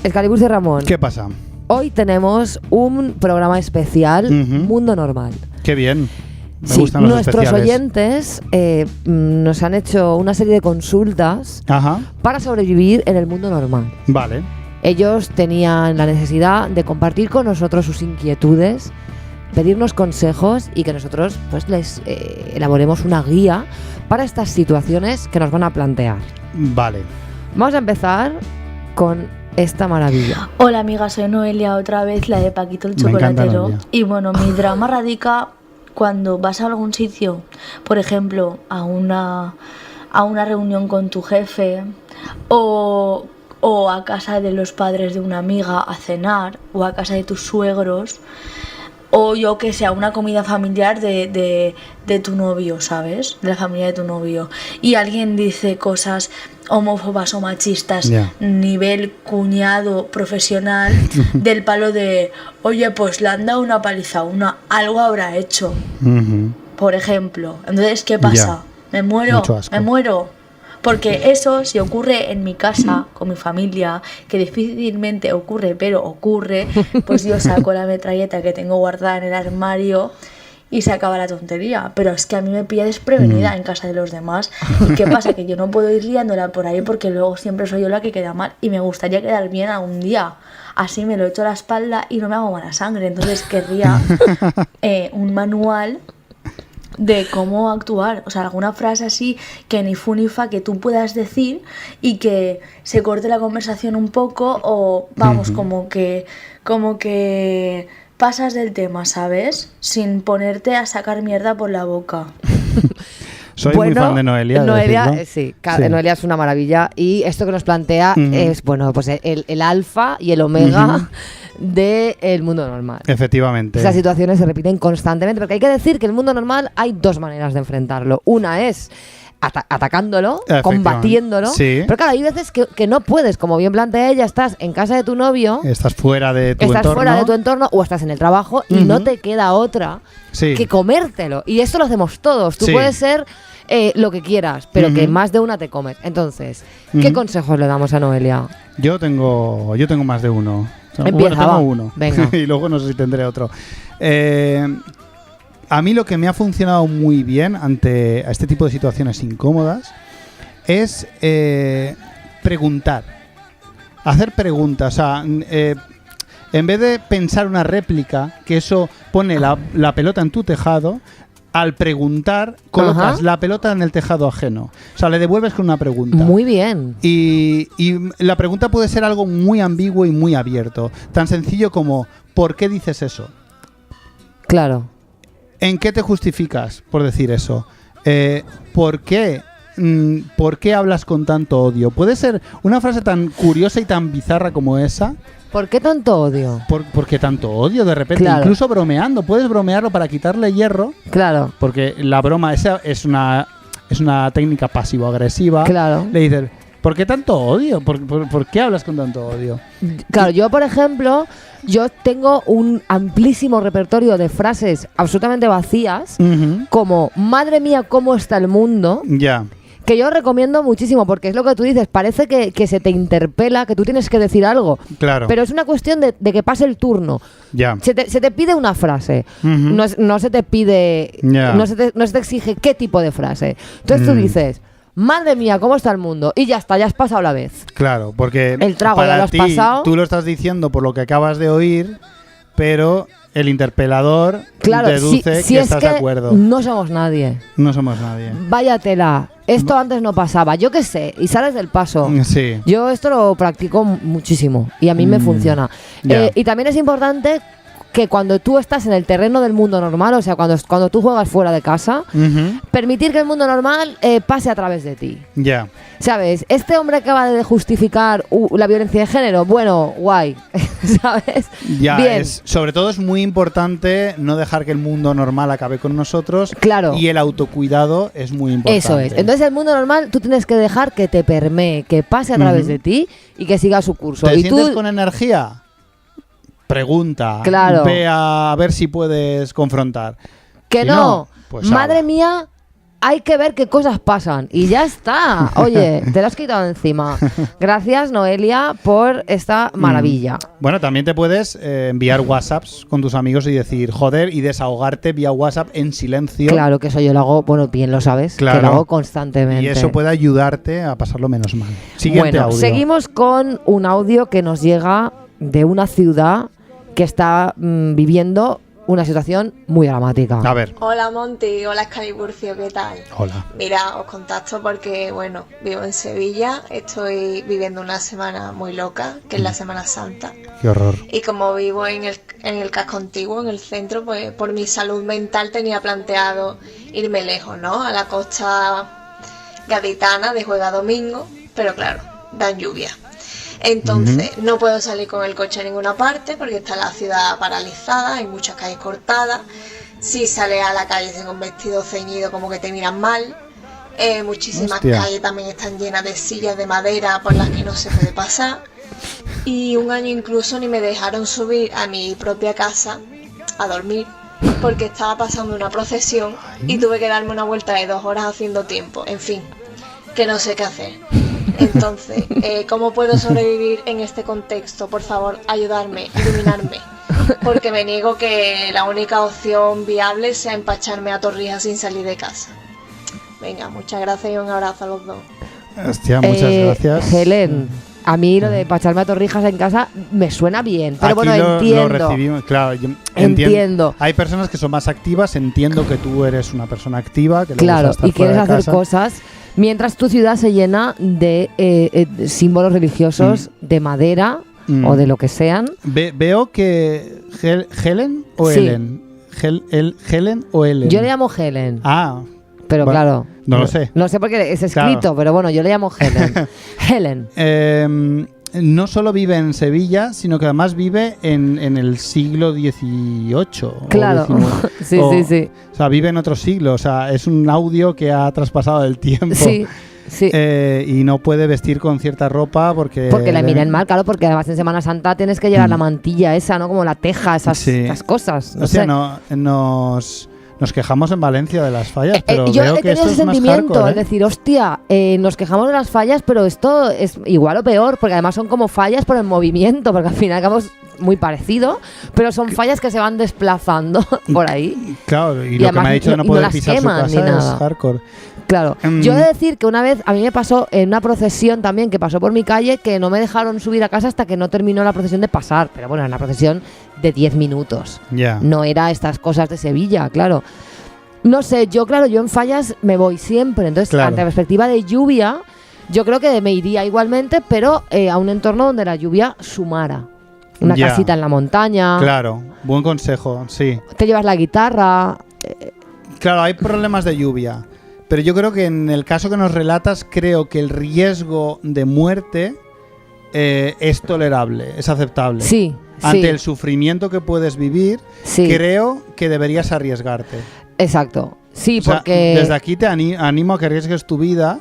Excalibur y Ramón. ¿Qué pasa? Hoy tenemos un programa especial, Mundo Normal. Qué bien. Me Sí, gustan los nuestros especiales. oyentes nos han hecho una serie de consultas para sobrevivir en el mundo normal. Vale. Ellos tenían la necesidad de compartir con nosotros sus inquietudes, pedirnos consejos y que nosotros pues les elaboremos una guía para estas situaciones que nos van a plantear. Vale. Vamos a empezar con esta maravilla. Hola amiga, soy Noelia, otra vez la de Paquito el Me encanta chocolatero. Noelia. Y bueno, mi drama radica cuando vas a algún sitio, por ejemplo, a una reunión con tu jefe o a casa de los padres de una amiga a cenar o a casa de tus suegros o yo que sé, a una comida familiar de tu novio, ¿sabes? De la familia de tu novio. Y alguien dice cosas homófobas o machistas, nivel cuñado profesional, del palo de, oye, pues le han dado una paliza, algo habrá hecho, por ejemplo. Entonces, ¿qué pasa? Me muero. Porque eso, si ocurre en mi casa, con mi familia, que difícilmente ocurre, pero ocurre, pues yo saco la metralleta que tengo guardada en el armario y se acaba la tontería. Pero es que a mí me pilla desprevenida en casa de los demás. ¿Y qué pasa? Que yo no puedo ir liándola por ahí porque luego siempre soy yo la que queda mal. Y me gustaría quedar bien algún día. Así me lo echo a la espalda y no me hago mala sangre. Entonces querría un manual de cómo actuar, o sea, alguna frase así que ni fu ni fa que tú puedas decir y que se corte la conversación un poco o vamos, como que pasas del tema, ¿sabes? Sin ponerte a sacar mierda por la boca. Soy muy fan de Noelia. Sí. Noelia es una maravilla y esto que nos plantea es, bueno, pues el alfa y el omega del mundo normal. Efectivamente. Esas situaciones se repiten constantemente porque hay que decir que el mundo normal hay dos maneras de enfrentarlo. Una es atacándolo, combatiéndolo, pero claro, hay veces que no puedes, como bien plantea ella, estás en casa de tu novio, estás fuera de tu entorno o estás en el trabajo y no te queda otra que comértelo. Y esto lo hacemos todos. Tú puedes ser lo que quieras, pero que más de una te comes. Entonces, ¿qué consejos le damos a Noelia? Yo tengo más de uno. Empieza, tengo uno. Venga. Y luego no sé si tendré otro. A mí lo que me ha funcionado muy bien ante este tipo de situaciones incómodas es preguntar. Hacer preguntas. O sea, en vez de pensar una réplica, que eso pone la pelota en tu tejado, al preguntar, colocas la pelota en el tejado ajeno. O sea, le devuelves con una pregunta. Muy bien. Y la pregunta puede ser algo muy ambiguo y muy abierto. Tan sencillo como, ¿por qué dices eso? Claro. ¿En qué te justificas por decir eso? ¿Por qué hablas con tanto odio? Puede ser una frase tan curiosa y tan bizarra como esa. ¿Por qué tanto odio? ¿Por qué tanto odio? De repente, incluso bromeando. Puedes bromearlo para quitarle hierro. Claro. Porque la broma esa es una técnica pasivo-agresiva. Claro. Le dices, ¿por qué tanto odio? ¿Por qué hablas con tanto odio? Claro, yo, por ejemplo, yo tengo un amplísimo repertorio de frases absolutamente vacías, como, madre mía, ¿cómo está el mundo? Ya. Que yo recomiendo muchísimo, porque es lo que tú dices, parece que se te interpela, que tú tienes que decir algo. Claro. Pero es una cuestión de que pase el turno. Ya. Se te pide una frase, no se te pide, no se te exige qué tipo de frase. Entonces tú dices, madre mía, ¿cómo está el mundo? Y ya está, ya has pasado la vez. Claro, porque el trago para ya lo has pasado. Tú lo estás diciendo por lo que acabas de oír, pero el interpelador deduce que estás de acuerdo. No somos nadie. No somos nadie. Váyatela. Esto antes no pasaba. Yo qué sé. Y sales del paso. Sí. Yo esto lo practico muchísimo. Y a mí me funciona. Y también es importante que cuando tú estás en el terreno del mundo normal, o sea, cuando tú juegas fuera de casa, permitir que el mundo normal pase a través de ti. Ya. ¿Sabes? Este hombre acaba de justificar la violencia de género. Bueno, guay. ¿Sabes? Ya, bien. Sobre todo es muy importante no dejar que el mundo normal acabe con nosotros. Claro. Y el autocuidado es muy importante. Eso es. Entonces el mundo normal tú tienes que dejar que te permee, que pase a través de ti y que siga su curso. ¿Te ¿Y sientes tú con energía? Pregunta. Claro. Ve a ver si puedes confrontar. Que Si no. pues Madre habla. mía, hay que ver qué cosas pasan. Y ya está. Oye, te lo has quitado encima. Gracias, Noelia, por esta maravilla. Bueno, también te puedes enviar WhatsApps con tus amigos y decir, joder, y desahogarte vía WhatsApp en silencio. Claro que eso yo lo hago, bueno, bien lo sabes, claro, que lo hago constantemente. Y eso puede ayudarte a pasarlo menos mal. Siguiente audio. Seguimos con un audio que nos llega de una ciudad que está viviendo una situación muy dramática. A ver. Hola Monty, hola Escaliburcio, ¿qué tal? Hola. Mira, os contacto porque, bueno, vivo en Sevilla, estoy viviendo una semana muy loca, que es la Semana Santa. Qué horror. Y como vivo en el casco antiguo, en el centro, pues por mi salud mental tenía planteado irme lejos, ¿no? A la costa gaditana de Juega Domingo, pero claro, dan lluvia. Entonces, no puedo salir con el coche a ninguna parte porque está la ciudad paralizada, hay muchas calles cortadas. Si sales a la calle sin un vestido ceñido, como que te miran mal. Muchísimas calles también están llenas de sillas de madera por las que no se puede pasar. Y un año incluso ni me dejaron subir a mi propia casa a dormir porque estaba pasando una procesión y tuve que darme una vuelta de 2 horas haciendo tiempo. En fin, que no sé qué hacer. Entonces, ¿cómo puedo sobrevivir en este contexto? Por favor, ayudarme, iluminarme. Porque me niego que la única opción viable sea empacharme a Torrijas sin salir de casa. Venga, muchas gracias y un abrazo a los dos. Hostia, muchas gracias. Helen, a mí lo de empacharme a Torrijas en casa me suena bien, pero aquí bueno, entiendo. Lo recibimos, claro, yo entiendo. Hay personas que son más activas, entiendo que tú eres una persona activa, que claro, y quieres hacer cosas. Mientras tu ciudad se llena de símbolos religiosos de madera o de lo que sean. Veo que Helen o sí. Helen. Helen o Helen. Yo le llamo Helen. Ah. Pero bueno, claro. No lo sé. No sé por qué es escrito, claro. Pero bueno, yo le llamo Helen. Helen. No solo vive en Sevilla, sino que además vive en el siglo XVIII. Claro, sí. O sea, vive en otro siglo. O sea, es un audio que ha traspasado el tiempo. Sí. Y no puede vestir con cierta ropa porque la miran mal, claro, porque además en Semana Santa tienes que llevar la mantilla esa, ¿no? Como la teja, esas cosas. O sea, nos quejamos en Valencia de las fallas, pero yo veo he que esto tenido ese es más sentimiento, hardcore, es decir, hostia, nos quejamos de las fallas, pero esto es igual o peor, porque además son como fallas por el movimiento, porque al final acabamos muy parecido, pero son fallas que se van desplazando por ahí. Claro, y lo que me ha dicho de no poder pisar su casa es hardcore. Claro, yo he de decir que una vez a mí me pasó en una procesión también que pasó por mi calle que no me dejaron subir a casa hasta que no terminó la procesión de pasar, pero bueno, era una procesión de 10 minutos. No era estas cosas de Sevilla, claro. No sé, yo en fallas me voy siempre, entonces ante perspectiva de lluvia, yo creo que me iría igualmente, pero a un entorno donde la lluvia sumara. Una casita en la montaña. Claro, buen consejo, sí. Te llevas la guitarra. Claro, hay problemas de lluvia. Pero yo creo que en el caso que nos relatas, creo que el riesgo de muerte es tolerable, es aceptable. Sí. Ante el sufrimiento que puedes vivir, creo que deberías arriesgarte. Exacto. Sí, o porque... sea, desde aquí te animo a que arriesgues tu vida,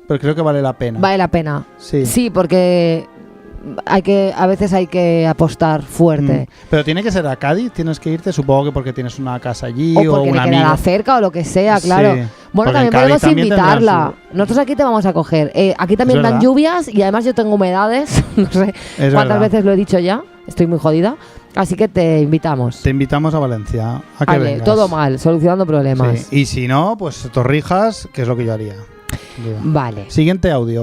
pero creo que vale la pena. Vale la pena. Sí, porque a veces hay que apostar fuerte. Pero tiene que ser a Cádiz, tienes que irte, supongo que porque tienes una casa allí o porque un le queda cerca o lo que sea, claro. Sí, bueno, también podemos invitarla. Nosotros aquí te vamos a coger. Aquí también dan lluvias y además yo tengo humedades. No sé cuántas veces lo he dicho ya. Estoy muy jodida. Así que te invitamos. Te invitamos a Valencia. A que vengas. Todo mal, solucionando problemas. Sí. Y si no, pues Torrijas, que es lo que yo haría. Vale. Siguiente audio.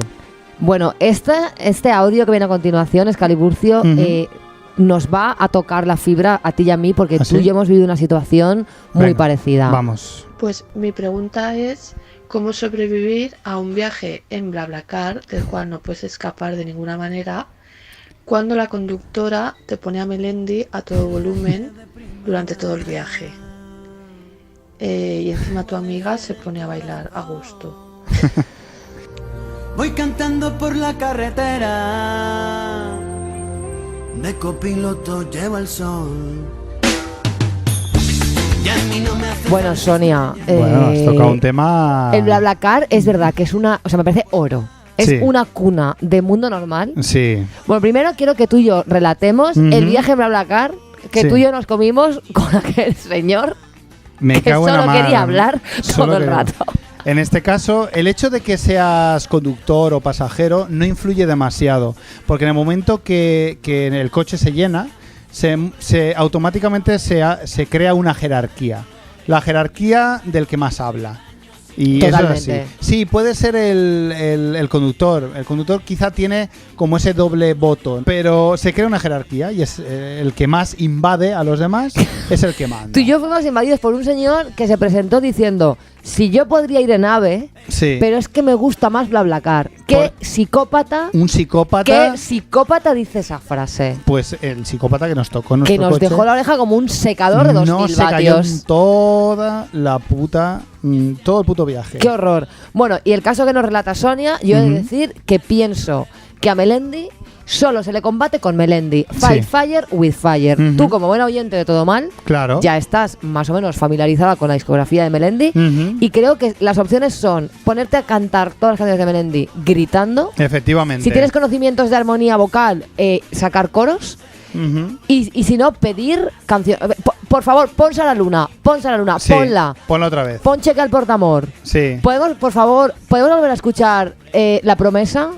Bueno, este audio que viene a continuación, Escaliburcio, nos va a tocar la fibra a ti y a mí, porque tú y yo hemos vivido una situación muy parecida. Vamos. Pues mi pregunta es cómo sobrevivir a un viaje en BlaBlaCar del cual no puedes escapar de ninguna manera cuando la conductora te pone a Melendi a todo volumen durante todo el viaje. Y encima tu amiga se pone a bailar a gusto. Voy cantando por la carretera, de copiloto llevo el sol. Bueno, Sonia, has tocado un tema. El BlaBlaCar es verdad que es me parece oro. Es una cuna de mundo normal. Sí. Bueno, primero quiero que tú y yo relatemos el viaje en BlaBlaCar que tú y yo nos comimos con aquel señor. Me que cago en la solo mar. quería hablar Solo todo el quería- rato. En este caso, el hecho de que seas conductor o pasajero no influye demasiado, porque en el momento que el coche se llena, automáticamente se crea una jerarquía. La jerarquía del que más habla. Y Totalmente. eso es así. Sí, puede ser el conductor. El conductor quizá tiene como ese doble voto, pero se crea una jerarquía y es el que más invade a los demás, es el que manda. Tú y yo fuimos invadidos por un señor que se presentó diciendo, si yo podría ir en AVE, Sí. pero es que me gusta más BlaBlaCar. ¿Qué psicópata? Un psicópata. ¿Qué psicópata dice esa frase? Pues el psicópata que nos tocó en Que nuestro nos coche, dejó la oreja como un secador de 2000 no se cayó vatios. en toda la puta, todo el puto viaje. ¡Qué horror! Bueno, y el caso que nos relata Sonia, yo he de decir que pienso que a Melendi solo se le combate con Melendi. Fight Sí. fire with fire. Ujú. Tú, como buena oyente de Todo Mal, Claro. ya estás más o menos familiarizada con la discografía de Melendi. Ujú. Y creo que las opciones son ponerte a cantar todas las canciones de Melendi gritando. Efectivamente. Si tienes conocimientos de armonía vocal, sacar coros. Ujú. Y si no, pedir canciones. Por favor, ponse a la luna, Sí, ponla. ponla otra vez. Pon Cheque al portamor. Sí. ¿Podemos, por favor, podemos volver a escuchar La Promesa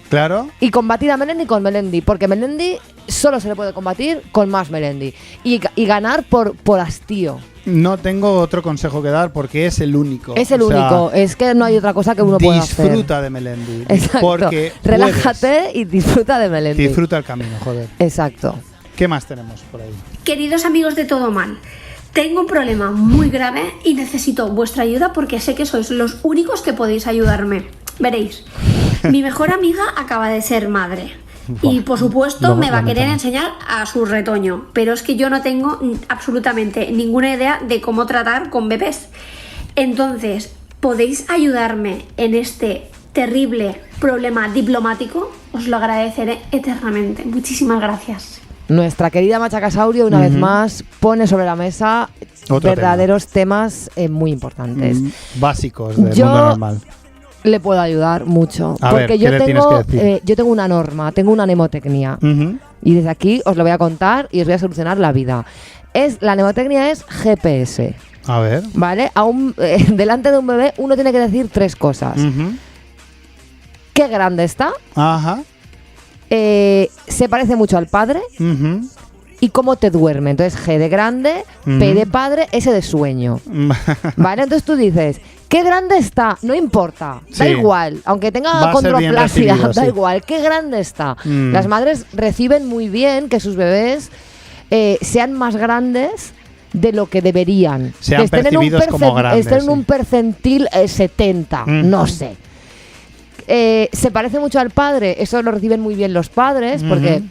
Claro. y combatir a Melendi con Melendi? Porque Melendi solo se le puede combatir con más Melendi. Y ganar por hastío. No tengo otro consejo que dar porque es el único. Es el O sea, único. Es que no hay otra cosa que uno pueda hacer. Disfruta de Melendi. Exacto. Porque Relájate y disfruta de Melendi. disfruta el camino, joder. Exacto. ¿Qué más tenemos por ahí? Queridos amigos de Todo Mal, tengo un problema muy grave y necesito vuestra ayuda porque sé que sois los únicos que podéis ayudarme. Veréis, mi mejor amiga acaba de ser madre y por supuesto me va a querer enseñar a su retoño, pero es que yo no tengo absolutamente ninguna idea de cómo tratar con bebés. Entonces, ¿podéis ayudarme en este terrible problema diplomático? Os lo agradeceré eternamente. Muchísimas gracias. Nuestra querida Machacasaurio, una vez más, pone sobre la mesa Otro verdaderos temas muy importantes. Básicos del Yo- mundo normal. Le puedo ayudar mucho. A porque ver, yo ¿qué le tienes tengo, que decir? yo tengo una norma, tengo una mnemotecnia. Ujú. Y desde aquí os lo voy a contar y os voy a solucionar la vida. La mnemotecnia es GPS. A ver. ¿Vale? Delante de un bebé uno tiene que decir 3 cosas. Ujú. ¿Qué grande está? Ajá. Se parece mucho al padre. Ujú. Y cómo te duerme. Entonces, G de grande, P de padre, S de sueño. ¿Vale? Entonces tú dices, ¿qué grande está? No importa, da Sí. igual. Aunque Va tenga a ser bien condroplasia, recibido, da sí. igual. ¿Qué grande está? Mm. Las madres reciben muy bien que sus bebés sean más grandes de lo que deberían. Sean Que estén percibidos como grandes, estén en sí. un percentil 70, no sé. Se parece mucho al padre, eso lo reciben muy bien los padres, porque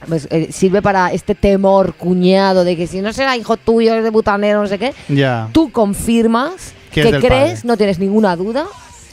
pues, sirve para este temor cuñado de que si no será hijo tuyo, es de butanero, no sé qué. Ya. Tú confirmas Que que, es del crees, padre. no tienes ninguna duda,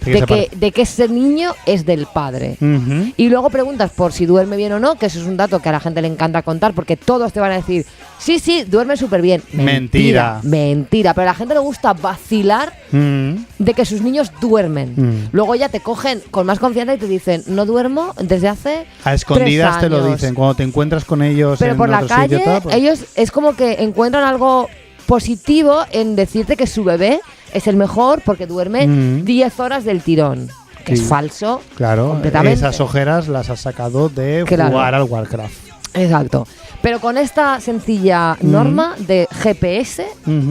De que se parece. de que ese niño es del padre. Ujú. Y luego preguntas por si duerme bien o no, que eso es un dato que a la gente le encanta contar, porque todos te van a decir, sí, duerme súper bien. Mentira. Mentira, pero a la gente le gusta vacilar Mm. de que sus niños duermen. Luego ya te cogen con más confianza y te dicen, no duermo desde hace A escondidas 3 te lo años". dicen. Cuando te encuentras con ellos Pero en por la otro calle, sitio, tal, pues- ellos es como que encuentran algo positivo en decirte que su bebé es el mejor porque duerme 10 horas del tirón. Que Sí. es falso. Claro, completamente. esas ojeras las has sacado de Claro. jugar al Warcraft. Exacto. Pero con esta sencilla norma de GPS,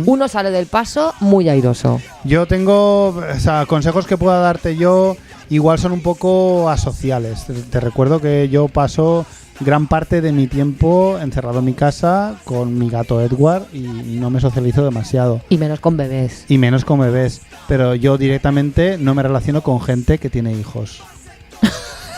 uno sale del paso muy airoso. Yo tengo, o sea, consejos que pueda darte yo, igual son un poco asociales. Te recuerdo que yo paso gran parte de mi tiempo encerrado en mi casa con mi gato Edward y no me socializo demasiado. Y menos con bebés. Y menos con bebés. Pero yo directamente no me relaciono con gente que tiene hijos.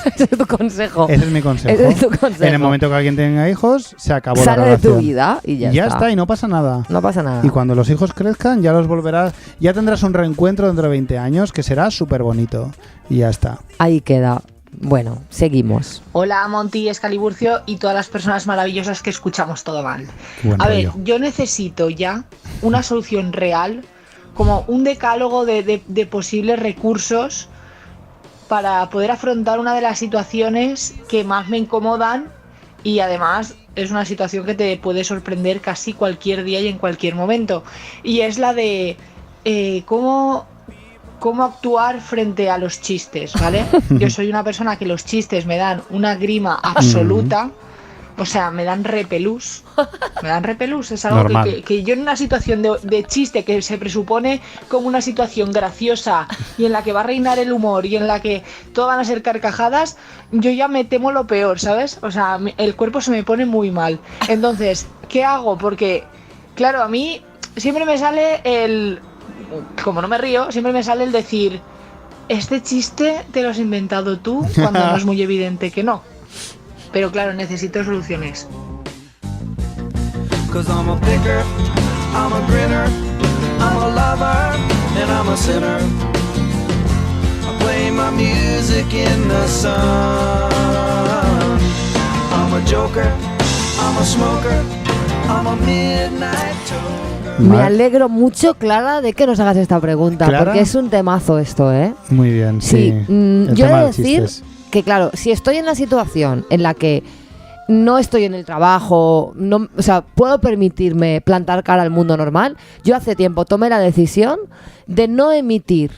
Ese es tu consejo. Ese es mi consejo. Ese es tu consejo. En el momento que alguien tenga hijos, se acabó la Sale de relación. tu vida y ya está. Y no pasa nada. No pasa nada. Y cuando los hijos crezcan, ya los volverás, ya tendrás un reencuentro dentro de 20 años que será súper bonito. Y ya está. Ahí queda. Bueno, seguimos. Hola Monty, Escaliburcio y todas las personas maravillosas que escuchamos Todo Mal. Qué buen A ver, rollo. yo necesito ya una solución real, como un decálogo de posibles recursos para poder afrontar una de las situaciones que más me incomodan y además es una situación que te puede sorprender casi cualquier día y en cualquier momento. Y es la de cómo actuar frente a los chistes, ¿vale? Yo soy una persona que los chistes me dan una grima absoluta. O sea, me dan repelús. Es algo que yo en una situación de chiste que se presupone como una situación graciosa y en la que va a reinar el humor y en la que todo van a ser carcajadas, yo ya me temo lo peor, ¿sabes? O sea, el cuerpo se me pone muy mal. Entonces, ¿qué hago? Porque, claro, a mí siempre me sale como no me río, siempre me sale el decir, este chiste te lo has inventado tú, cuando no es muy evidente que no. Pero claro, necesito soluciones. 'Cause I'm a picker, I'm a grinner, I'm a lover, and I'm a sinner. I play my music in the sun. I'm a joker, I'm a smoker, I'm a midnight toker. Me alegro mucho, Clara, de que nos hagas esta pregunta, ¿Clara? porque es un temazo esto, ¿eh? Muy bien, sí. Yo he de decir que, claro, si estoy en la situación en la que no estoy en el trabajo, o sea, puedo permitirme plantar cara al mundo normal, yo hace tiempo tomé la decisión de no emitir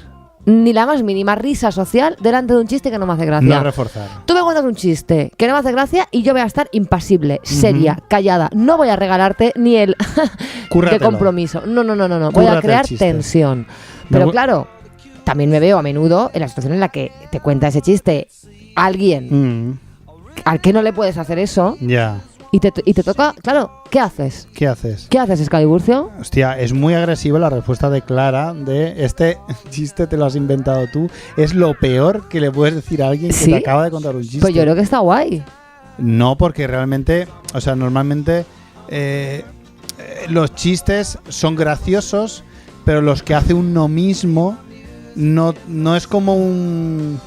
ni la más mínima risa social delante de un chiste que no me hace gracia. No reforzar. Tú me cuentas un chiste que no me hace gracia y yo voy a estar impasible, seria, callada. No voy a regalarte ni el de compromiso. No. Voy a crear tensión. Pero claro, también me veo a menudo en la situación en la que te cuenta ese chiste alguien al que no le puedes hacer eso. Ya. Y te toca, claro, ¿qué haces? ¿Qué haces? ¿Qué haces, Escaliburcio? Hostia, es muy agresiva la respuesta de Clara de este chiste te lo has inventado tú. Es lo peor que le puedes decir a alguien que te acaba de contar un chiste. Pues yo creo que está guay. No, porque realmente, o sea, normalmente los chistes son graciosos, pero los que hace uno mismo no es como un...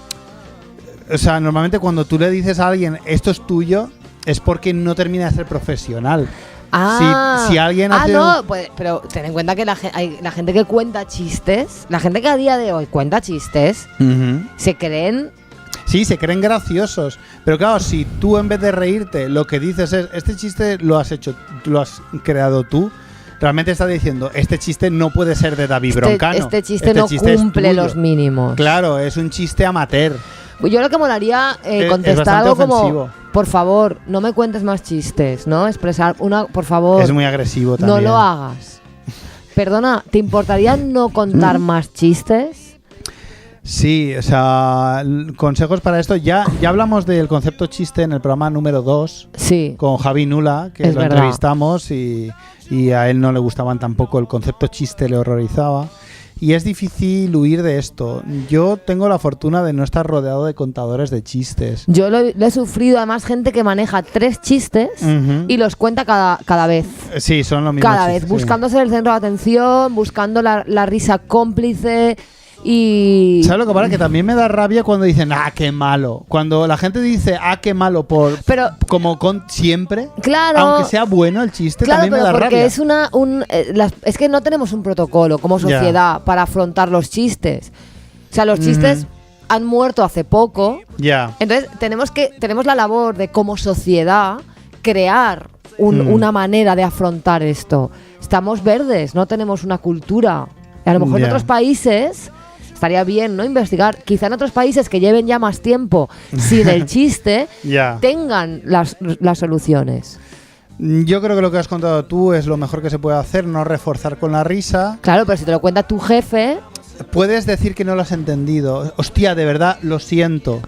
O sea, normalmente cuando tú le dices a alguien esto es tuyo, es porque no termina de ser profesional. Si alguien hace pues, pero ten en cuenta que la gente que cuenta chistes, la gente que a día de hoy cuenta chistes, se creen... Sí, se creen graciosos. Pero claro, si tú en vez de reírte lo que dices es este chiste lo has hecho, lo has creado tú, realmente está diciendo este chiste no puede ser de David Broncano. Este chiste no cumple los mínimos. Claro, es un chiste amateur. Yo lo que molaría contestar algo ofensivo. Como por favor, no me cuentes más chistes, ¿no? Expresar por favor. Es muy agresivo también. No lo hagas. Perdona, ¿te importaría no contar más chistes? Sí, o sea, consejos para esto. Ya hablamos del concepto chiste en el programa número 2 con Javi Nula, que lo entrevistamos y a él no le gustaban tampoco el concepto chiste, le horrorizaba. Y es difícil huir de esto. Yo tengo la fortuna de no estar rodeado de contadores de chistes. Yo lo he sufrido, además, gente que maneja 3 chistes y los cuenta cada vez. Sí, son lo mismo. Cada vez, buscándose el centro de atención, buscando la risa cómplice. Y... ¿Sabes lo que pasa? Que también me da rabia cuando dicen qué malo. Cuando la gente dice qué malo como siempre, claro, aunque sea bueno el chiste, claro, también me da porque rabia. Es que no tenemos un protocolo como sociedad para afrontar los chistes. O sea, los chistes han muerto hace poco. Entonces tenemos la labor de, como sociedad, crear una manera de afrontar esto. Estamos verdes, no tenemos una cultura. A lo mejor en otros países estaría bien, ¿no? Investigar. Quizá en otros países que lleven ya más tiempo sin el chiste tengan las soluciones. Yo creo que lo que has contado tú es lo mejor que se puede hacer, no reforzar con la risa. Claro, pero si te lo cuenta tu jefe... Puedes decir que no lo has entendido. Hostia, de verdad, lo siento.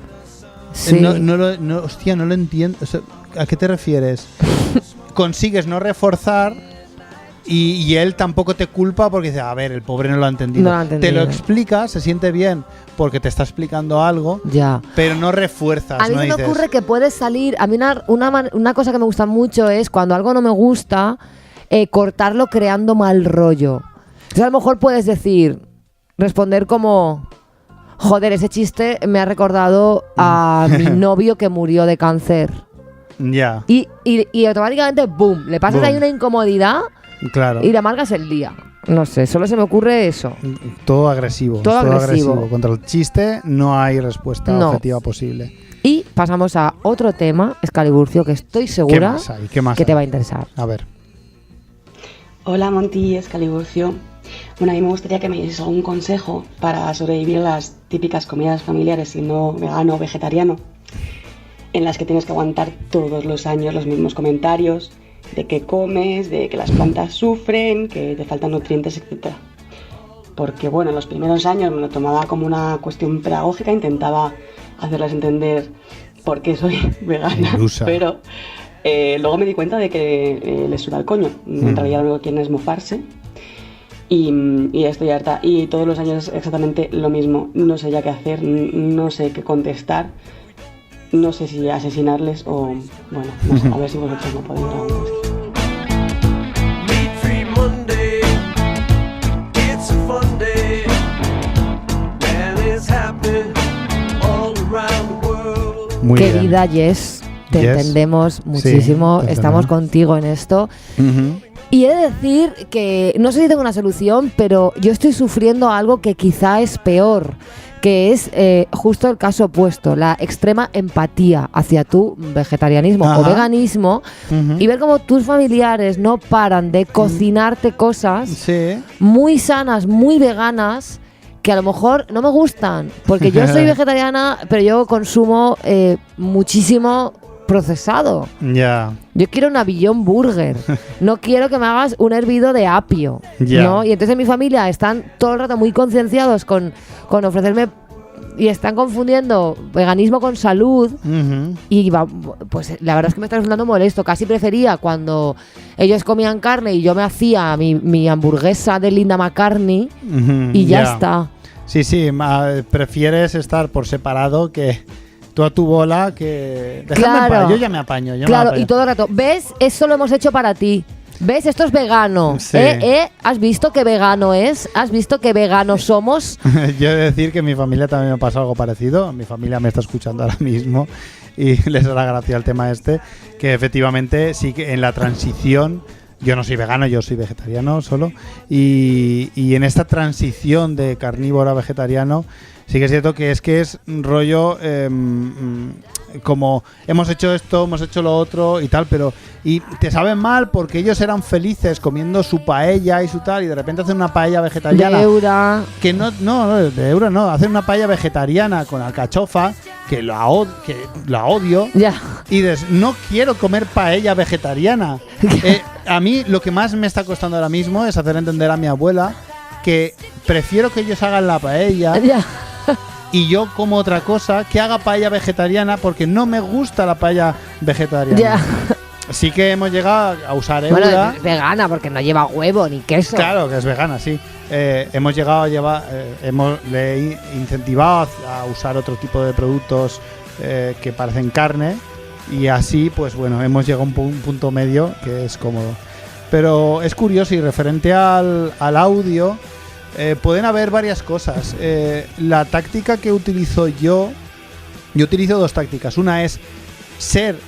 Sí. Hostia, no lo entiendo. O sea, ¿a qué te refieres? Consigues no reforzar... Y él tampoco te culpa porque dice, a ver, el pobre no lo ha entendido. Te lo explica, se siente bien porque te está explicando algo, pero no refuerzas. A mí me ocurre que puedes salir... A mí una cosa que me gusta mucho es cuando algo no me gusta, cortarlo creando mal rollo. Entonces a lo mejor puedes responder como... Joder, ese chiste me ha recordado a mi novio que murió de cáncer. Y automáticamente, boom, le pasas ahí una incomodidad... Claro. Y le amargas el día. No sé, solo se me ocurre eso. Todo agresivo. Todo agresivo. Contra el chiste no hay respuesta objetiva posible. Y pasamos a otro tema, Excaliburcio, que estoy segura más hay? ¿Qué más que te hay? va a interesar. A ver. Hola Monty, Excaliburcio. Bueno, a mí me gustaría que me dieses algún consejo para sobrevivir a las típicas comidas familiares siendo vegano o vegetariano, en las que tienes que aguantar todos los años los mismos comentarios de que comes, de que las plantas sufren, que te faltan nutrientes, etc. Porque bueno, en los primeros años me lo tomaba como una cuestión pedagógica, intentaba hacerles entender por qué soy vegana, Ilusa. pero luego me di cuenta de que les suda el coño. En realidad lo que quieren es mofarse. Y estoy harta. Y todos los años es exactamente lo mismo. No sé ya qué hacer, no sé qué contestar. No sé si asesinarles o... Bueno, no sé, a ver si vosotros me podéis dar algún consejo. Meat-free Monday, it's a fun day, and it's happening all around the world. Muy bien. Querida Jess, te Jess, entendemos muchísimo, te estamos entendemos. contigo en esto. Ujú. Y he de decir que no sé si tengo una solución, pero yo estoy sufriendo algo que quizá es peor, que es justo el caso opuesto, la extrema empatía hacia tu vegetarianismo Ajá. o veganismo, Ujú. y ver cómo tus familiares no paran de cocinarte cosas Sí. muy sanas, muy veganas, que a lo mejor no me gustan, porque yo soy vegetariana, pero yo consumo muchísimo procesado. Ya. Yo quiero una Beyond Burger. No quiero que me hagas un hervido de apio. Ya. ¿No? Y entonces en mi familia están todo el rato muy concienciados con ofrecerme y están confundiendo veganismo con salud. Ujú. Y pues la verdad es que me está resultando molesto. Casi prefería cuando ellos comían carne y yo me hacía mi hamburguesa de Linda McCartney Ujú, y ya está. Sí, sí, prefieres estar por separado que tú a tu bola, que... Déjame en Claro. paz, yo ya me apaño. yo me Claro, apaño. y todo el rato, ¿ves? Eso lo hemos hecho para ti. ¿Ves? Esto es vegano. Sí. ¿Has visto qué vegano es? ¿Has visto qué veganos somos? Yo he de decir que en mi familia también me pasó algo parecido. Mi familia me está escuchando ahora mismo y les hará gracia el tema este, que efectivamente sí que en la transición, yo no soy vegano, yo soy vegetariano solo, y en esta transición de carnívoro a vegetariano sí que es cierto que es rollo como hemos hecho esto, hemos hecho lo otro y tal, pero y te saben mal porque ellos eran felices comiendo su paella y su tal, y de repente hacen una paella vegetariana De Eura. que no, de euro no, hacen una paella vegetariana con alcachofa que la odio Ya. y dices, no quiero comer paella vegetariana. A mí lo que más me está costando ahora mismo es hacer entender a mi abuela que prefiero que ellos hagan la paella Ya. y yo como otra cosa, que haga paella vegetariana porque no me gusta la paella vegetariana. Ya. Sí que hemos llegado a usar Eura. Bueno, es vegana porque no lleva huevo ni queso. Claro, que es vegana, sí. Hemos llegado a llevar, le he incentivado a usar otro tipo de productos que parecen carne y así, pues bueno, hemos llegado a un punto medio que es cómodo. Pero es curioso y referente al audio, pueden haber varias cosas. La táctica que utilizo yo utilizo dos tácticas. Una es ser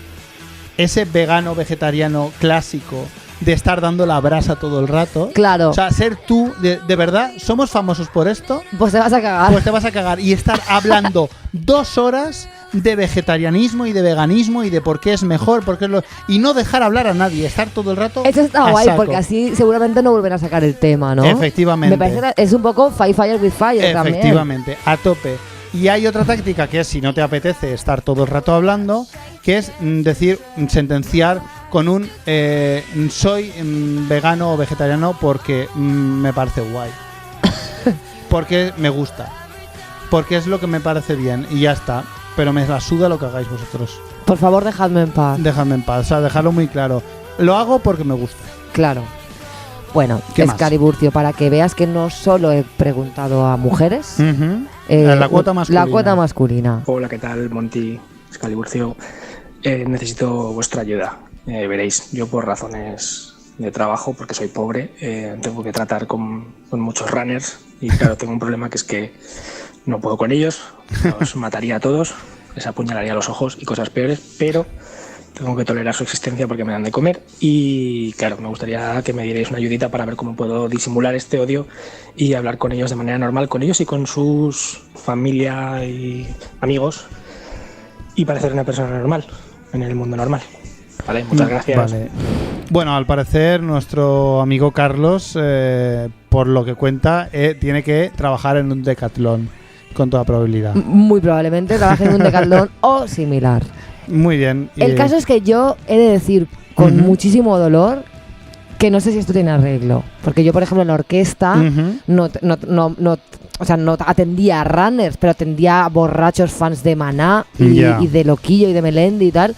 ese vegano vegetariano clásico de estar dando la brasa todo el rato. Claro. O sea, ser tú, de verdad, somos famosos por esto, Pues te vas a cagar. pues te vas a cagar y estar hablando 2 horas de vegetarianismo y de veganismo y de por qué es mejor, por qué es y no dejar hablar a nadie, estar todo el rato Eso está a guay saco. porque así seguramente no vuelven a sacar el tema, ¿no? Efectivamente. Me parece que es un poco fire with fire también. Efectivamente, a tope. Y hay otra táctica que es, si no te apetece estar todo el rato hablando, que es decir, sentenciar con un soy vegano o vegetariano porque me parece guay. Porque me gusta. Porque es lo que me parece bien y ya está. Pero me la suda lo que hagáis vosotros. Por favor, dejadme en paz. Dejadme en paz, o sea, dejadlo muy claro. Lo hago porque me gusta. Claro. Bueno, ¿Qué más? Excaliburcio, para que veas que no solo he preguntado a mujeres. La cuota masculina. La cuota masculina. Hola, ¿qué tal, Monty? Excaliburcio. Necesito vuestra ayuda. Veréis, yo por razones de trabajo, porque soy pobre, tengo que tratar con muchos runners y claro, tengo un problema que es que no puedo con ellos, los mataría a todos, les apuñalaría los ojos y cosas peores, pero tengo que tolerar su existencia porque me dan de comer y claro, me gustaría que me dierais una ayudita para ver cómo puedo disimular este odio y hablar con ellos de manera normal, con ellos y con sus familia y amigos y parecer una persona normal en el mundo normal. Vale, muchas gracias. Vale. Bueno, al parecer nuestro amigo Carlos, por lo que cuenta, tiene que trabajar en un Decathlon, con toda probabilidad. Muy probablemente trabaje en un Decathlon o similar. Muy bien. El caso es que yo he de decir con muchísimo dolor que no sé si esto tiene arreglo. Porque yo, por ejemplo, en la orquesta no atendía a runners, pero atendía a borrachos fans de Maná y de Loquillo y de Melendi y tal.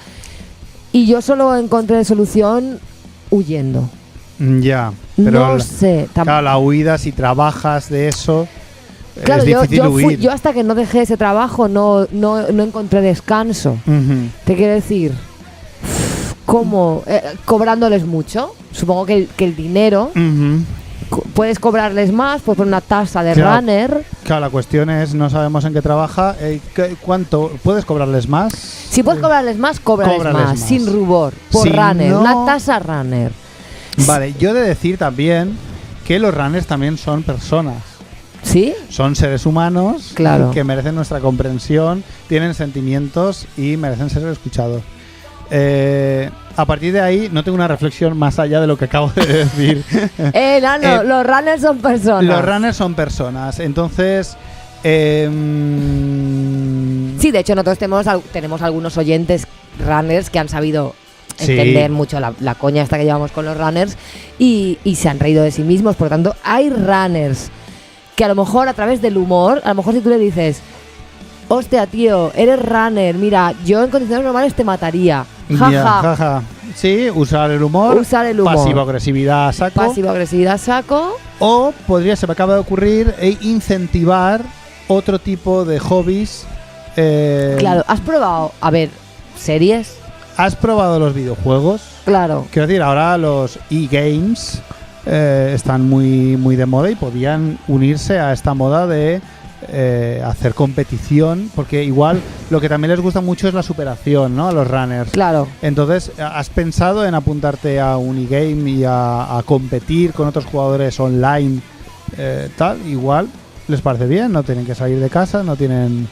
Y yo solo encontré solución huyendo. Ya, pero no sé. Claro, la huida, si trabajas de eso, claro, es difícil huir. Yo hasta que no dejé ese trabajo no encontré descanso. Te quiero decir, ¿cómo? ¿Cobrándoles mucho? Supongo que el dinero... Puedes cobrarles más, puedes poner una tasa de runner. Claro, la cuestión es, no sabemos en qué trabaja. ¿Cuánto? ¿Puedes cobrarles más? Si puedes cobrarles más, cóbrales más, sin rubor, por runner, una tasa runner. Vale, yo he de decir también que los runners también son personas. ¿Sí? Son seres humanos que merecen nuestra comprensión, tienen sentimientos y merecen ser escuchados. A partir de ahí no tengo una reflexión más allá de lo que acabo de decir. Los runners son personas. Los runners son personas. Entonces, sí, de hecho nosotros tenemos algunos oyentes runners que han sabido entender mucho la coña esta que llevamos con los runners y se han reído de sí mismos. Por lo tanto, hay runners que a lo mejor a través del humor, a lo mejor si tú le dices: hostia, tío, eres runner, mira, yo en condiciones normales te mataría. Jaja. Sí, usar el humor. Pasivo-agresividad a saco. Pasivo-agresividad a saco. O se me acaba de ocurrir, incentivar otro tipo de hobbies. Claro, ¿has probado, series? ¿Has probado los videojuegos? Claro. Quiero decir, ahora los e-games están muy, muy de moda y podían unirse a esta moda de hacer competición, porque igual lo que también les gusta mucho es la superación, ¿no? A los runners. Claro. Entonces, ¿has pensado en apuntarte a un e-game y a competir con otros jugadores online? Igual les parece bien, no tienen que salir de casa, no tienen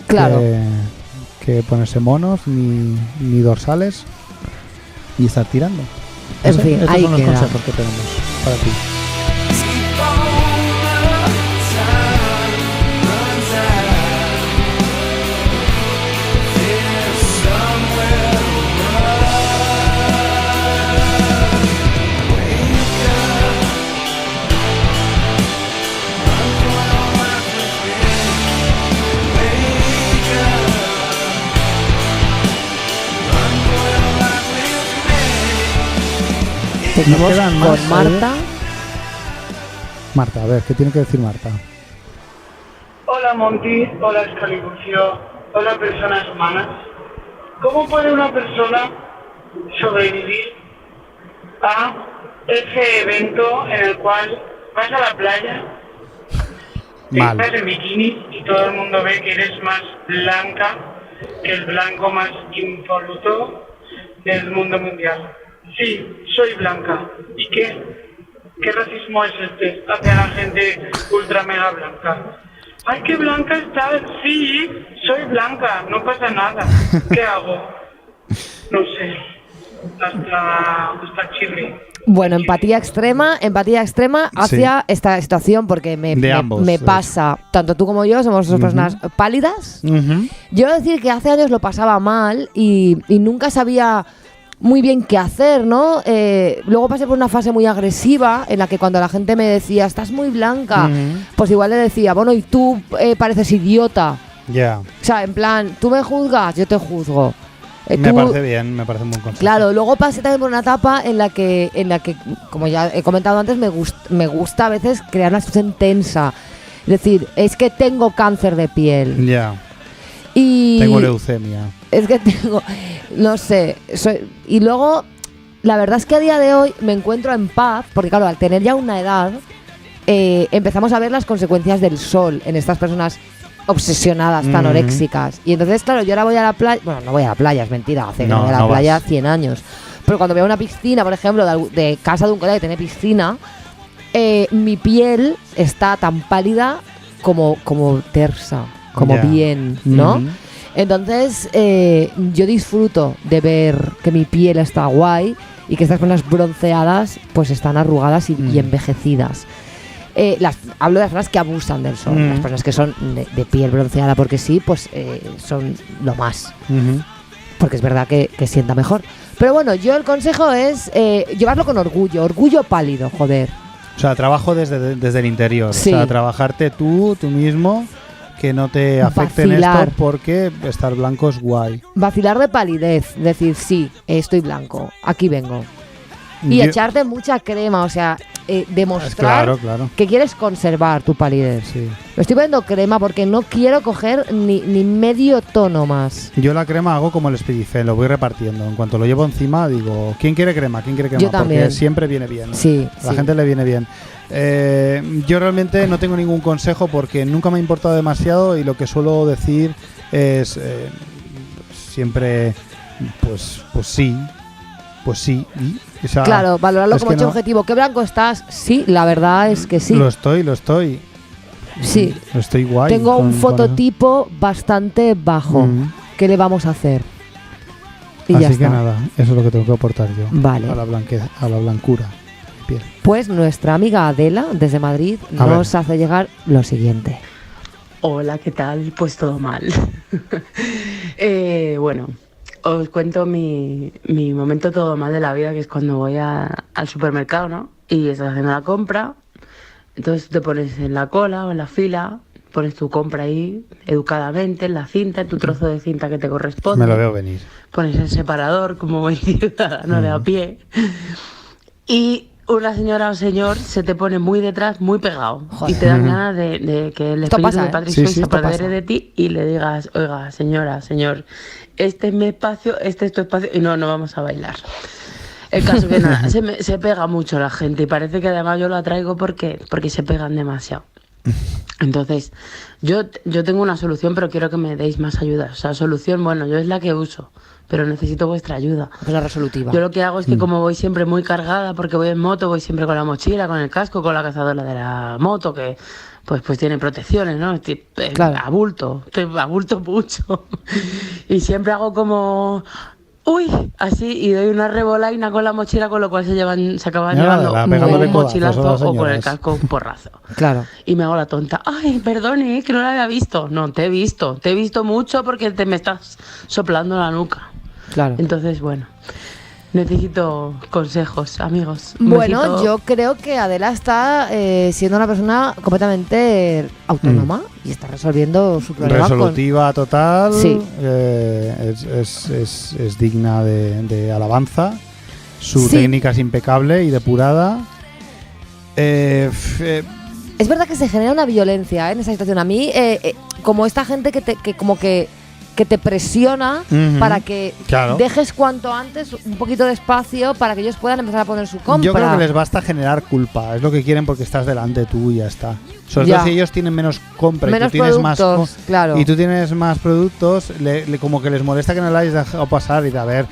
que ponerse monos ni dorsales y estar tirando. En fin, estos ahí son los queda. consejos que tenemos para ti. Seguimos con Marta. Marta, a ver, ¿qué tiene que decir Marta? Hola Monty, hola Escalibucio, hola personas humanas. ¿Cómo puede una persona sobrevivir a ese evento en el cual vas a la playa, estás en bikini y todo el mundo ve que eres más blanca que el blanco más impoluto del mundo mundial? Sí, soy blanca. ¿Y qué? ¿Qué racismo es este hacia la gente ultra mega blanca? ¡Ay, qué blanca estás! Sí, soy blanca, no pasa nada. ¿Qué hago? No sé. Hasta chirri. Bueno, empatía extrema hacia esta situación, porque me pasa, tanto tú como yo somos dos personas pálidas. Yo he de decir que hace años lo pasaba mal y nunca sabía muy bien qué hacer, ¿no? Luego pasé por una fase muy agresiva en la que cuando la gente me decía, estás muy blanca, pues igual le decía, bueno, y tú pareces idiota. Ya. O sea, en plan, tú me juzgas, yo te juzgo. Me parece bien, me parece un buen consejo. Claro, luego pasé también por una etapa en la que como ya he comentado antes, me gusta a veces crear una situación tensa. Es decir, es que tengo cáncer de piel. Ya. Y tengo leucemia. Es que tengo, no sé, y luego la verdad es que a día de hoy me encuentro en paz, porque claro, al tener ya una edad, empezamos a ver las consecuencias del sol en estas personas obsesionadas, tan anoréxicas. Y entonces, claro, yo ahora voy a la playa, bueno, no voy a la playa, es mentira, hace que no voy a la playa 100 años. Pero cuando veo una piscina, por ejemplo, de casa de un colega que tiene piscina, mi piel está tan pálida como tersa, como bien, ¿no? Entonces, yo disfruto de ver que mi piel está guay y que estas personas bronceadas pues están arrugadas y envejecidas. Hablo de las personas que abusan del sol. Las personas que son de piel bronceada porque sí, pues son lo más. Porque es verdad que sienta mejor. Pero bueno, yo el consejo es llevarlo con orgullo pálido, joder. O sea, trabajo desde el interior. Sí. O sea, trabajarte tú mismo, que no te afecten esto porque estar blanco es guay. Vacilar de palidez, decir, sí, estoy blanco, aquí vengo. Y echarte mucha crema, o sea, demostrar que quieres conservar tu palidez. Sí. Me estoy poniendo crema porque no quiero coger ni medio tono más. Yo la crema hago como el Spidifén, lo voy repartiendo. En cuanto lo llevo encima, digo, ¿quién quiere crema? ¿Quién quiere crema? Yo también. Porque siempre viene bien. Sí, a la gente le viene bien. Yo realmente no tengo ningún consejo porque nunca me ha importado demasiado y lo que suelo decir es siempre, pues sí. Pues sí. O sea, claro, valorarlo como hecho objetivo. ¿Qué blanco estás? Sí, la verdad es que sí. Lo estoy. Sí. Lo estoy guay. Tengo un fototipo bastante bajo. ¿Qué le vamos a hacer? Y así ya que está. nada, eso es lo que tengo que aportar yo. Vale. A la blancura de piel. Pues nuestra amiga Adela, desde Madrid, nos hace llegar lo siguiente. Hola, ¿qué tal? Pues todo mal. Bueno, os cuento mi momento todo mal de la vida, que es cuando voy al supermercado, ¿no? Y estás haciendo la compra, entonces te pones en la cola o en la fila, pones tu compra ahí educadamente, en la cinta, en tu trozo de cinta que te corresponde. Me lo veo venir. Pones el separador como buen ciudadano de a pie. Y una señora o señor se te pone muy detrás, muy pegado. Joder. Y te dan ganas de que el espíritu de Padre se apodere de ti y le digas, oiga, señora, señor, este es mi espacio, este es tu espacio y no vamos a bailar. El caso que nada, se pega mucho la gente y parece que además yo lo atraigo porque se pegan demasiado. Entonces, yo tengo una solución, pero quiero que me deis más ayuda. O sea, solución, bueno, yo es la que uso, pero necesito vuestra ayuda. Es la resolutiva. Yo lo que hago es que como voy siempre muy cargada, porque voy en moto, voy siempre con la mochila, con el casco, con la cazadora de la moto, que pues tiene protecciones, ¿no? Claro. Abulto mucho. Y siempre hago como... Uy, así, y doy una rebolaina con la mochila, con lo cual se acaban llevando un mochilazo o con el casco un porrazo. Claro. Y me hago la tonta. Ay, perdone, que no la había visto. No, te he visto mucho porque me estás soplando la nuca. Claro. Entonces, bueno, necesito consejos, amigos. Bueno, yo creo que Adela está siendo una persona completamente autónoma y está resolviendo su problema. Resolutiva total. Sí. Es digna de alabanza. Su técnica es impecable y depurada. Es verdad que se genera una violencia en esa situación. A mí, como esta gente que te presiona para que dejes cuanto antes un poquito de espacio para que ellos puedan empezar a poner su compra. Yo creo que les basta generar culpa, es lo que quieren porque estás delante tú y ya está. Sobre todo si ellos tienen menos compra y tú tienes más claro. Y tú tienes más productos, como que les molesta que no la hayas dejado pasar y de a ver,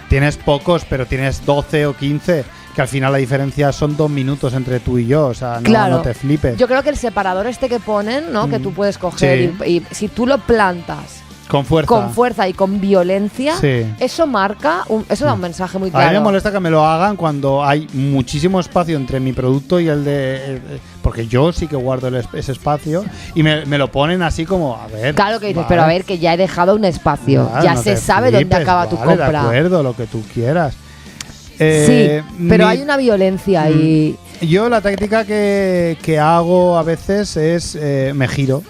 tienes pocos, pero tienes 12 o 15, que al final la diferencia son 2 minutos entre tú y yo, o sea, no te flipes. Yo creo que el separador que ponen, ¿no? Que tú puedes coger y si tú lo plantas con fuerza y con violencia, eso marca, eso da un mensaje muy claro. A mí me molesta que me lo hagan cuando hay muchísimo espacio entre mi producto y el de... porque yo sí que guardo ese espacio y me lo ponen así como, a ver... Claro que dices, pero a ver, que ya he dejado un espacio, ya se sabe dónde acaba tu compra. De acuerdo, lo que tú quieras. Sí, pero hay una violencia y... Yo la táctica que hago a veces es me giro.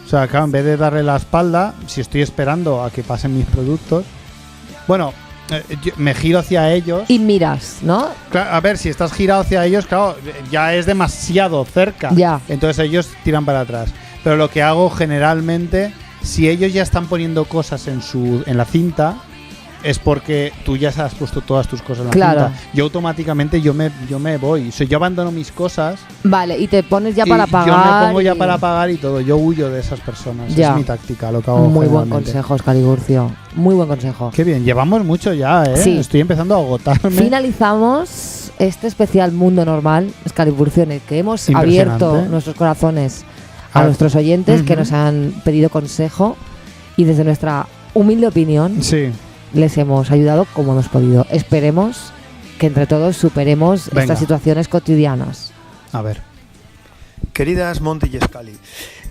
O sea, claro, en vez de darle la espalda, si estoy esperando a que pasen mis productos, bueno, me giro hacia ellos. Y miras, ¿no? Claro, a ver, si estás girado hacia ellos, claro, ya es demasiado cerca. Ya. Entonces ellos tiran para atrás. Pero lo que hago generalmente, si ellos ya están poniendo cosas en la cinta, es porque tú ya has puesto todas tus cosas en la cinta. Yo automáticamente yo me voy. O sea, yo abandono mis cosas. Vale, y te pones ya para pagar. Yo me pongo ya para pagar y todo. Yo huyo de esas personas. Es mi táctica, lo que hago. Muy buen consejo, Escaliburcio. Muy buen consejo. Qué bien, llevamos mucho ya, ¿eh? Sí. Estoy empezando a agotarme. Finalizamos este especial Mundo Normal, Escaliburcio, en el que hemos abierto nuestros corazones a nuestros oyentes que nos han pedido consejo. y desde nuestra humilde opinión les hemos ayudado como hemos podido. Esperemos que entre todos superemos estas situaciones cotidianas. A ver. Queridas Monty y Scali,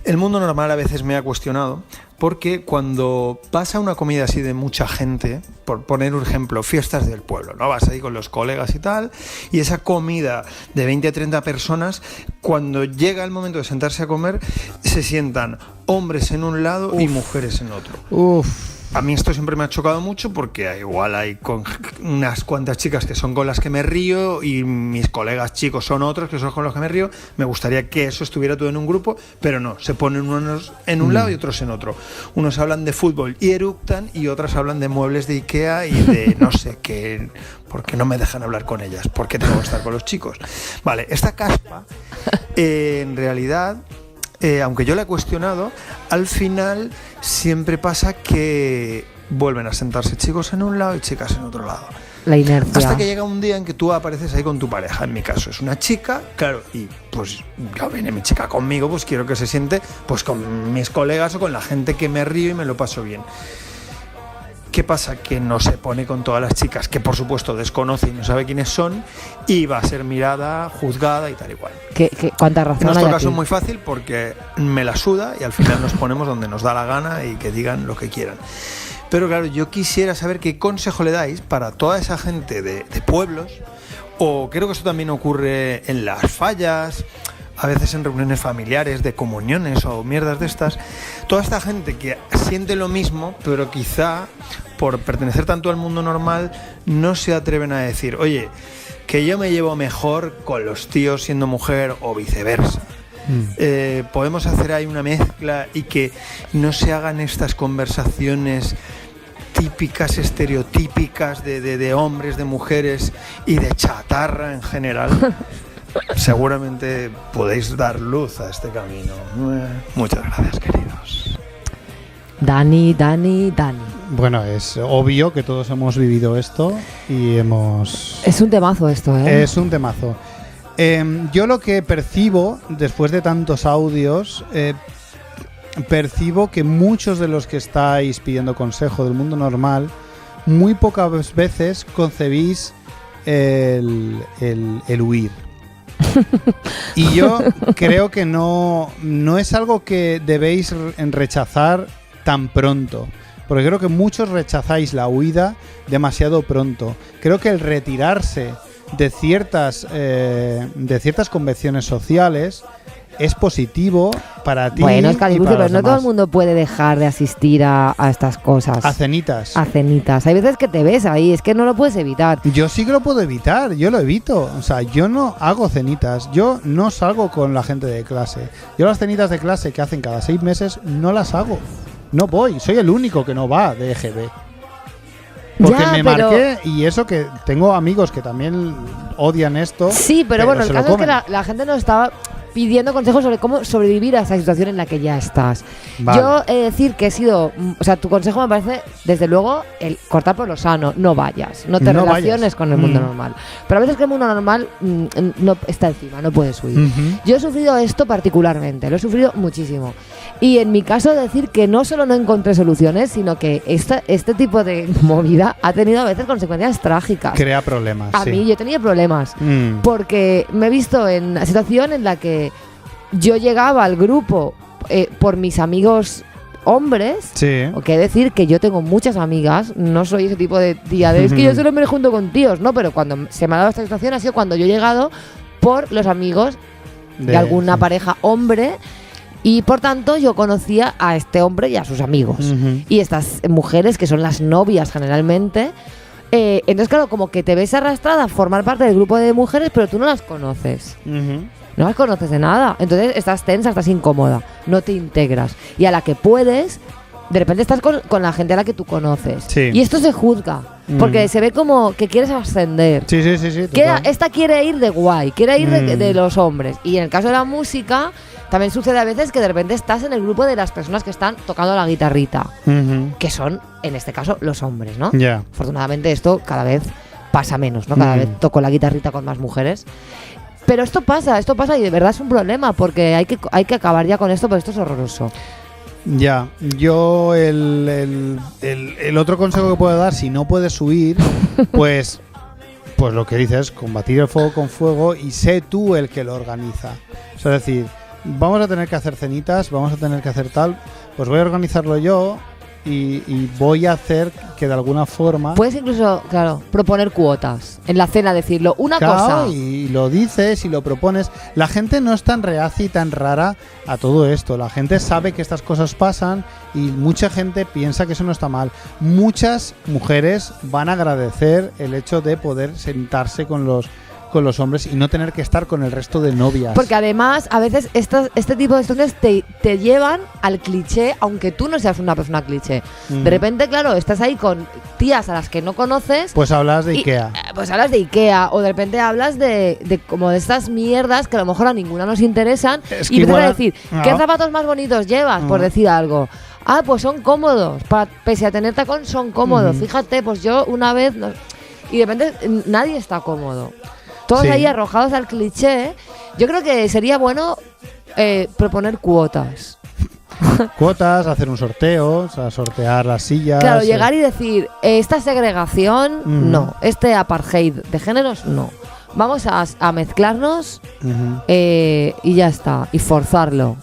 el mundo normal a veces me ha cuestionado porque cuando vas a una comida así de mucha gente, por poner un ejemplo, fiestas del pueblo, ¿no? Vas ahí con los colegas y tal, y esa comida de 20 a 30 personas, cuando llega el momento de sentarse a comer, se sientan hombres en un lado y mujeres en otro. A mí esto siempre me ha chocado mucho porque igual hay unas cuantas chicas que son con las que me río y mis colegas chicos son otros que son con los que me río. Me gustaría que eso estuviera todo en un grupo, pero no, se ponen unos en un lado y otros en otro. Unos hablan de fútbol y eructan y otras hablan de muebles de Ikea y de no sé qué, porque no me dejan hablar con ellas, ¿por qué tengo que estar con los chicos? Vale, esta caspa en realidad... aunque yo la he cuestionado, al final siempre pasa que vuelven a sentarse chicos en un lado y chicas en otro lado. La inercia. Hasta que llega un día en que tú apareces ahí con tu pareja. En mi caso es una chica, claro, y pues ya viene mi chica conmigo, pues quiero que se siente pues con mis colegas o con la gente que me río y me lo paso bien. ¿Qué pasa? Que no se pone con todas las chicas, que por supuesto desconoce y no sabe quiénes son, y va a ser mirada, juzgada y tal y cual. ¿Cuánta razón hay? En nuestro caso aquí? es muy fácil porque me la suda y al final nos ponemos donde nos da la gana y que digan lo que quieran. Pero claro, yo quisiera saber qué consejo le dais para toda esa gente de pueblos, o creo que esto también ocurre en las fallas, a veces en reuniones familiares, de comuniones o mierdas de estas. Toda esta gente que siente lo mismo, pero quizá por pertenecer tanto al mundo normal no se atreven a decir, oye, que yo me llevo mejor con los tíos siendo mujer o viceversa. Podemos hacer ahí una mezcla y que no se hagan estas conversaciones típicas, estereotípicas de hombres, de mujeres y de chatarra en general. Seguramente podéis dar luz a este camino. Muchas gracias, queridos. Dani. Bueno, es obvio que todos hemos vivido esto y hemos... Es un temazo esto, ¿eh? Es un temazo. Yo lo que percibo, después de tantos audios, percibo que muchos de los que estáis pidiendo consejo del mundo normal, muy pocas veces concebís el huir. Y yo creo que no es algo que debéis rechazar tan pronto, porque creo que muchos rechazáis la huida demasiado pronto. Creo que el retirarse de ciertas convenciones sociales es positivo para ti. Bueno, es que y para pero los no todo demás. el mundo puede dejar de asistir a estas cosas. A cenitas. A cenitas. Hay veces que te ves ahí, es que no lo puedes evitar. Yo sí que lo puedo evitar, yo lo evito. O sea, yo no hago cenitas, yo no salgo con la gente de clase. Yo las cenitas de clase que hacen cada 6 meses no las hago. No voy, soy el único que no va de EGB. Porque Ya, me marqué, y eso que tengo amigos que también odian esto. Sí, pero bueno, el se lo caso es que comen. la gente nos estaba pidiendo consejos sobre cómo sobrevivir a esta situación en la que ya estás. Vale. Yo he de decir que he sido, o sea, tu consejo me parece, desde luego, el cortar por lo sano, no vayas, no te No relaciones vayas. con el mundo normal. Pero a veces que el mundo normal no está encima, no puedes huir. Ujú. Yo he sufrido esto particularmente, lo he sufrido muchísimo. Y en mi caso, decir que no solo no encontré soluciones, sino que este tipo de movida ha tenido a veces consecuencias trágicas. Crea problemas. A sí. mí yo he tenido problemas Mm. porque me he visto en una situación en la que yo llegaba al grupo por mis amigos hombres. Sí. O que decir que yo tengo muchas amigas, no soy ese tipo de tía de es que yo solo me junto con tíos, no, pero cuando se me ha dado esta situación ha sido cuando yo he llegado por los amigos de alguna pareja hombre. Y por tanto yo conocía a este hombre y a sus amigos. Ujú. Y estas mujeres, que son las novias generalmente. Entonces, claro, como que te ves arrastrada a formar parte del grupo de mujeres, pero tú no las conoces. Ujú. No las conoces de nada. Entonces estás tensa, estás incómoda. No te integras. Y a la que puedes, de repente estás con la gente a la que tú conoces. Sí. Y esto se juzga. Porque se ve como que quieres ascender. Sí. total. Esta quiere ir de guay, quiere ir de Mm. los hombres. Y en el caso de la música, también sucede a veces que de repente estás en el grupo de las personas que están tocando la guitarrita. Ujú. Que son, en este caso, los hombres, ¿no? Ya. Afortunadamente esto cada vez pasa menos, ¿no? Cada vez toco la guitarrita con más mujeres. Pero esto pasa y de verdad es un problema porque hay que acabar ya con esto, porque esto es horroroso. Ya, yo el otro consejo que puedo dar, si no puedes huir, pues lo que dices, combatir el fuego con fuego y sé tú el que lo organiza. O sea, es decir, vamos a tener que hacer cenitas, vamos a tener que hacer tal, pues voy a organizarlo yo y voy a hacer que de alguna forma... Puedes incluso, claro, proponer cuotas en la cena, decirlo, una cosa. Y lo dices y lo propones. La gente no es tan reacia y tan rara a todo esto. La gente sabe que estas cosas pasan y mucha gente piensa que eso no está mal. Muchas mujeres van a agradecer el hecho de poder sentarse con los hombres y no tener que estar con el resto de novias. Porque además, a veces este tipo de situaciones te llevan al cliché, aunque tú no seas una persona cliché. De repente, claro, estás ahí con tías a las que no conoces. Pues hablas de Ikea. Pues hablas de Ikea, o de repente hablas de como de estas mierdas que a lo mejor a ninguna nos interesan. Es que y empiezas igual, a decir, ¿qué zapatos más bonitos llevas? Por decir algo. Ah, pues son cómodos. Pese a tener tacón, son cómodos. Fíjate, pues yo una vez... Y de repente nadie está cómodo. Todos ahí arrojados al cliché. Yo creo que sería bueno proponer cuotas. Cuotas, hacer un sorteo, o sea, sortear las sillas. Claro, llegar y decir, esta segregación, no. Este apartheid de géneros, no. Vamos a mezclarnos y ya está. Y forzarlo.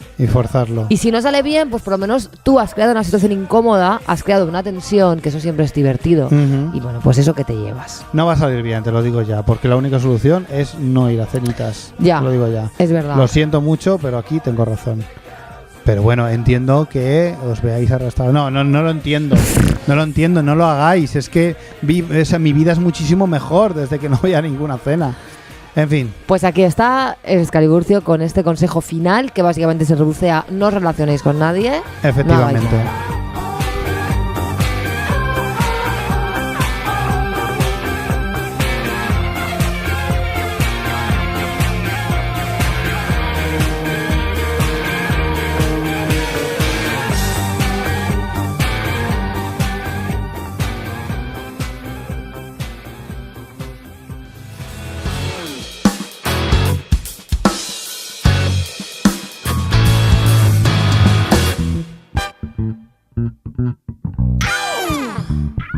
Y si no sale bien, pues por lo menos tú has creado una situación incómoda, has creado una tensión, que eso siempre es divertido. Y bueno, pues eso que te llevas. No va a salir bien, te lo digo ya, porque la única solución es no ir a cenitas. Ya, te lo digo ya. Es verdad. Lo siento mucho, pero aquí tengo razón. Pero bueno, entiendo que os veáis arrastrados. No lo entiendo. No lo entiendo, no lo hagáis. Es que mi vida es muchísimo mejor desde que no voy a ninguna cena. En fin. Pues aquí está Excaliburcio con este consejo final que básicamente se reduce a no os relacionéis con nadie. Efectivamente.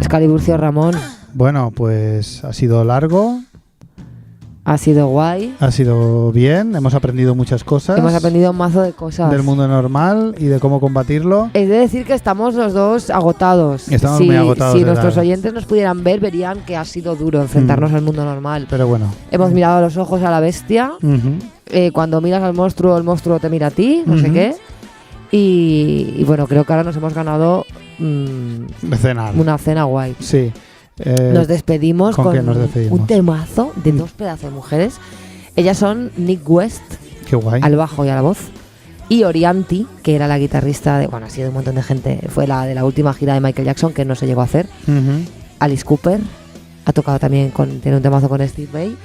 Excaliburcio Ramón. Bueno, pues ha sido largo. Ha sido guay. Ha sido bien, hemos aprendido muchas cosas. Hemos aprendido un mazo de cosas. Del mundo normal y de cómo combatirlo. Es de decir que estamos los dos agotados. Estamos muy agotados. Si nuestros oyentes nos pudieran ver, verían que ha sido duro enfrentarnos al mundo normal. Pero bueno. Hemos mirado a los ojos a la bestia. Cuando miras al monstruo, el monstruo te mira a ti, no sé qué. Y bueno, creo que ahora nos hemos ganado una cena guay. Sí. Nos despedimos con un temazo de dos pedazos de mujeres. Ellas son Nick West, qué guay, al bajo y a la voz, y Orianti, que era la guitarrista de, bueno, ha sido de un montón de gente, fue la de la última gira de Michael Jackson, que no se llegó a hacer. Alice Cooper ha tocado también, tiene un temazo con Steve Vai.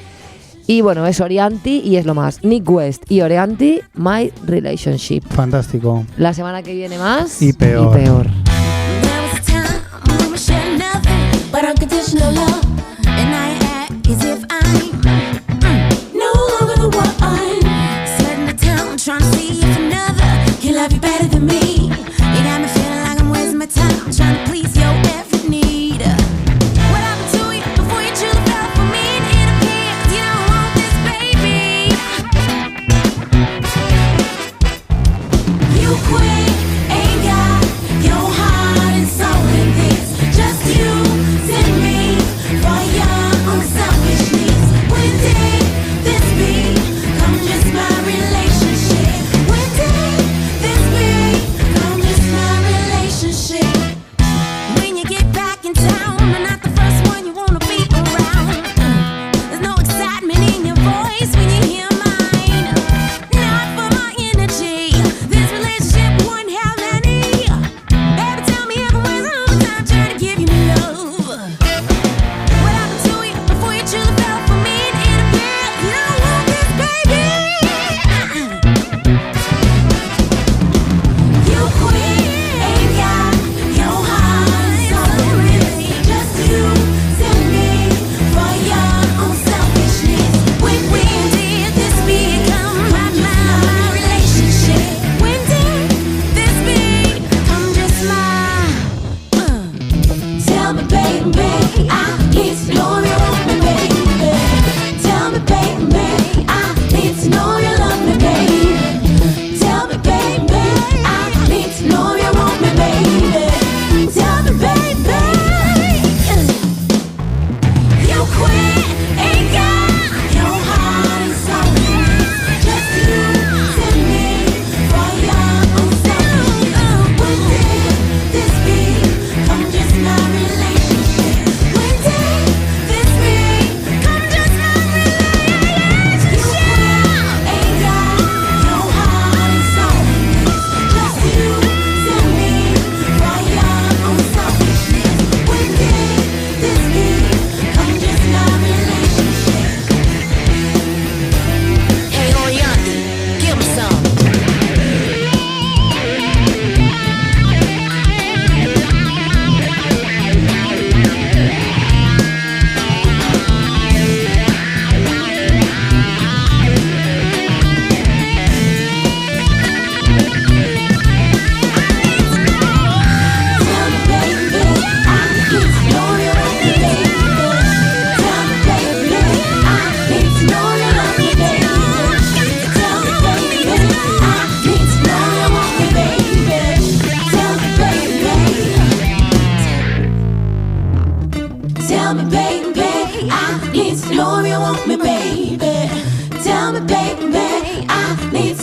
Y bueno, es Orianti y es lo más. Nick West y Orianti, My Relationship. Fantástico. La semana que viene más y peor. But unconditional love, and I act as if I'm no longer the one. Sweating the town, trying to see if another can love you better than me. You got me feeling like I'm wasting my time, trying to please your every need. What happened to you before you truly fell for me? And it appears you don't want this, baby. You quick, ain't got your heart and soul in this. Just you.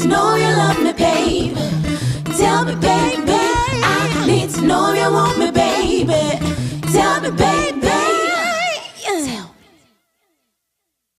to know you love me, babe. Tell me, baby, I need to know you want me, baby.